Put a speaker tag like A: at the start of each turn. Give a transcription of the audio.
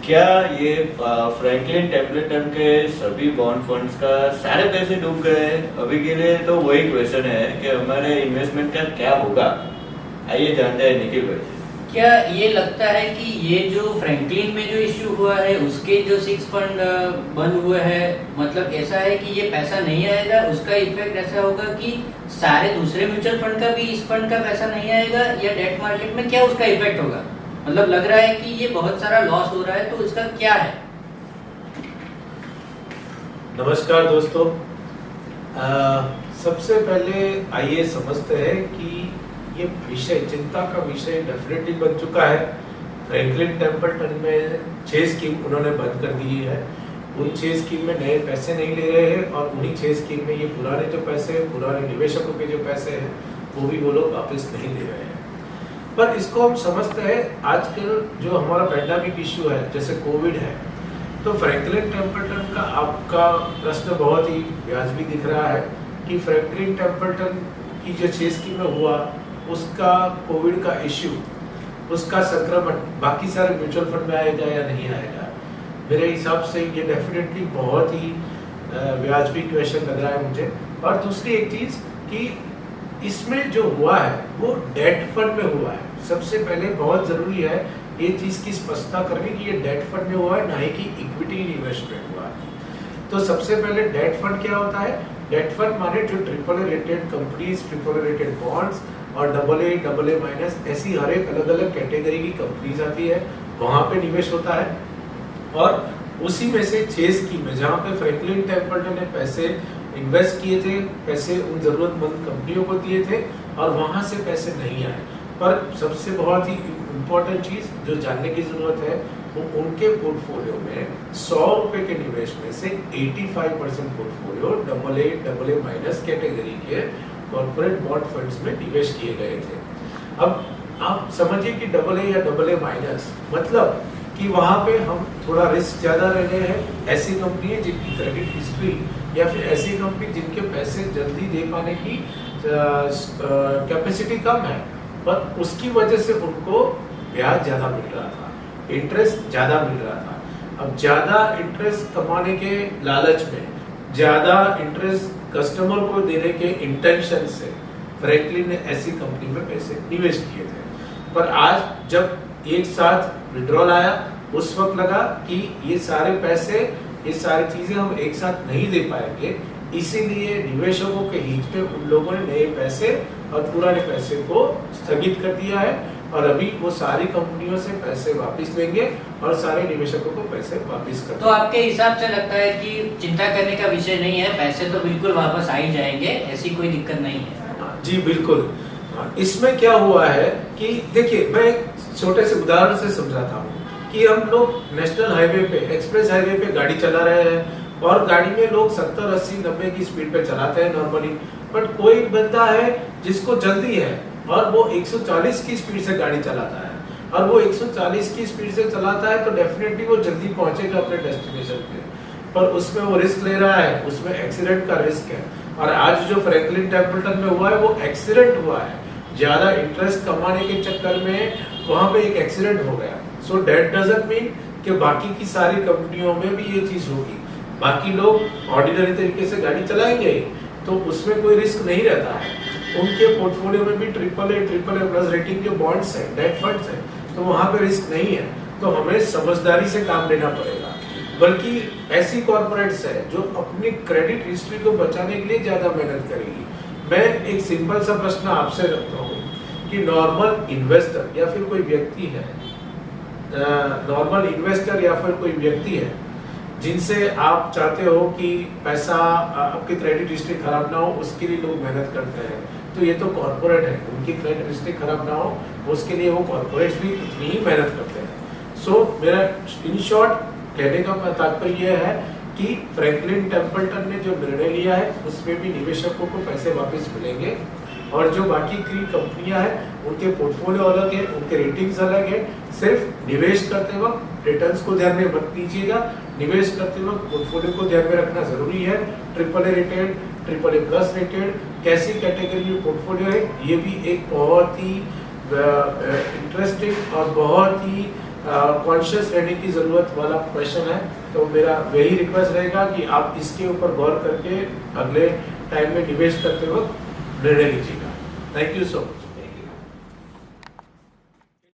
A: क्या ये Franklin Templeton के सभी बॉन्ड फंड्स का सारे पैसे डूब गए? अभी के लिए तो वही क्वेश्चन है कि हमारे इन्वेस्टमेंट का क्या होगा। आइए जानते हैं निखिल भाई।
B: क्या ये लगता है कि ये जो फ्रैंकलिन में जो इश्यू हुआ है उसके जो 6 फंड बंद हुए हैं, मतलब ऐसा है कि ये पैसा नहीं आएगा, उसका इफेक्ट ऐसा होगा कि सारे दूसरे म्यूचुअल फंड का भी इस फंड का पैसा नहीं आएगा, या डेट मार्केट में क्या उसका इफेक्ट होगा? मतलब लग रहा है कि ये बहुत सारा लॉस हो रहा है, तो इसका क्या है?
C: नमस्कार दोस्तों। सबसे पहले आइए समझते हैं कि ये विषय, चिंता का विषय डेफिनेटली बन चुका है। फ्रैंकलिन टेम्पल्टन में 6 स्कीम उन्होंने बंद कर दी है। उन 6 स्कीम में नए पैसे नहीं ले रहे हैं और उन्हीं 6 स्कीम में ये पुराने जो पैसे, पुराने निवेशकों के जो पैसे हैं वो भी वो लोग वापस नहीं दे रहे हैं। पर इसको हम समझते हैं, आजकल जो हमारा पैंडेमिक इश्यू है, जैसे कोविड है, तो फ्रैंकलिन टेम्पल्टन का आपका प्रश्न बहुत ही वाजिबी दिख रहा है कि फ्रैंकलिन टेम्पल्टन की जो 6 स्कीमें हुआ, उसका कोविड का इश्यू, उसका संक्रमण बाकी सारे म्यूचुअल फंड में आएगा या नहीं आएगा। मेरे हिसाब से ये डेफिनेटली बहुत ही वाजिबी क्वेश्चन लग रहा है मुझे। और दूसरी एक चीज कि इसमें जो हुआ है वो डेट फंड में हुआ है। सबसे पहले बहुत जरूरी है ये चीज की स्पष्टता करनी कि ये डेट फंड में हुआ है, ना ही कि इक्विटी इन्वेस्टमेंट हुआ है। तो सबसे पहले डेट फंड क्या होता है? डेट फंड माने जो triple rated companies, triple rated bonds और डबल ए माइनस, ऐसी हर एक अलग अलग कैटेगरी की कंपनीज आती है, वहां पे निवेश होता है। और उसी में से 6 स्कीम है जहां पे फ्रैंकलिन टेम्पल्टन ने पैसे इन्वेस्ट किए थे, पैसे उन जरूरतमंद कंपनियों को दिए थे और वहां से पैसे नहीं आए। पर सबसे बहुत ही इम्पोर्टेंट चीज जो जानने की जरूरत है, वो उनके पोर्टफोलियो में 100 रुपए के निवेश में से 85% portfolio double A minus category के कॉर्पोरेट बॉन्ड फंड्स में निवेश किए गए थे। अब आप समझिए कि डबल ए या डबल ए माइनस मतलब कि वहां पे हम थोड़ा रिस्क ज्यादा ले रहे हैं। ऐसी कंपनी है जिनकी क्रेडिट हिस्ट्री या फिर ऐसी कंपनी जिनके पैसे जल्दी दे पाने की कैपेसिटी कम है, पर उसकी वजह से उनको ब्याज ज्यादा मिल रहा था, इंटरेस्ट ज्यादा मिल रहा था। अब ज्यादा इंटरेस्ट कमाने के लालच में, ज्यादा इंटरेस्ट कस्टमर को देने के इंटेंशन से फ्रैंकलिन ने ऐसी कंपनी में पैसे निवेश किए थे। पर आज जब एक साथ विड्रॉल आया, उस वक्त लगा कि ये सारे पैसे, ये सारी चीजें हम एक साथ नहीं दे पाएंगे, इसीलिए निवेशकों के हित में उन लोगों ने नए पैसे और पुराने पैसे को स्थगित कर दिया है और अभी वो सारी कंपनियों से पैसे वापस लेंगे और सारे निवेशकों को पैसे वापस कर।
B: तो आपके हिसाब से लगता है कि चिंता करने का विषय नहीं है, पैसे तो बिल्कुल वापस आ ही जाएंगे, ऐसी कोई दिक्कत नहीं है?
C: जी बिल्कुल। इसमें क्या हुआ है कि देखिए, मैं एक छोटे से उदाहरण से समझाता हूँ कि हम लोग नेशनल हाईवे पे, एक्सप्रेस हाईवे पे गाड़ी चला रहे हैं और गाड़ी में लोग 70, 80, 90 की स्पीड पे चलाते हैं नॉर्मली। बट कोई बंदा है जिसको जल्दी है और वो 140 की स्पीड से गाड़ी चलाता है, और वो 140 की स्पीड से चलाता है तो डेफिनेटली वो जल्दी पहुंचेगा अपने डेस्टिनेशन पे, पर उसमें वो रिस्क ले रहा है, उसमें एक्सीडेंट का रिस्क है। और आज जो फ्रैंकलिन टेम्पल्टन में हुआ है वो एक्सीडेंट हुआ है, ज्यादा इंटरेस्ट कमाने के चक्कर में वहां पे एक एक्सीडेंट हो गया। सो दैट डजंट मीन कि बाकी की सारी कंपनियों में भी ये चीज होगी। बाकी लोग ऑर्डिनरी तरीके से गाड़ी चलाएंगे तो उसमें कोई रिस्क नहीं रहता है। उनके पोर्टफोलियो में भी ट्रिपल ए प्लस रेटिंग जो बॉन्ड्स है, डेट फंड्स है, तो वहां पे रिस्क नहीं है। तो हमें समझदारी से काम लेना पड़ेगा। बल्कि ऐसी कॉर्पोरेट्स है जो अपनी क्रेडिट हिस्ट्री को बचाने के लिए ज्यादा मेहनत करेगी। मैं एक सिंपल सा प्रश्न आपसे रखता हूँ कि नॉर्मल इन्वेस्टर या फिर कोई व्यक्ति है, नॉर्मल इन्वेस्टर या फिर कोई व्यक्ति है जिनसे आप चाहते हो कि पैसा, आपकी क्रेडिट हिस्ट्री खराब ना हो, उसके लिए लोग मेहनत करते हैं। तो ये तो कॉर्पोरेट है, उनकी क्रेडिट हिस्ट्री खराब ना हो उसके लिए वो कॉर्पोरेट्स भी इतनी ही मेहनत करते हैं। सो मेरा इन शॉर्ट कहने का तात्पर्य यह है कि फ्रैंकलिन टेम्पल्टन ने जो निर्णय लिया है उसमें भी निवेशकों को पैसे वापस मिलेंगे, और जो बाकी की कंपनियां हैं उनके पोर्टफोलियो अलग है, उनके रेटिंग्स अलग है। सिर्फ निवेश करते वक्त रिटर्न्स को ध्यान में मत दीजिएगा, निवेश करते वक्त पोर्टफोलियो को ध्यान में रखना जरूरी है। Triple A rated, triple A plus rated, कैसी कैटेगरी में पोर्टफोलियो है, ये भी एक बहुत ही इंटरेस्टिंग और बहुत ही कॉन्शियस रहने की जरूरत वाला क्वेश्चन है। तो मेरा वही रिक्वेस्ट रहेगा कि आप इसके ऊपर गौर करके अगले टाइम में निवेश करते वक्त निर्णय लीजिएगा। Thank you so much.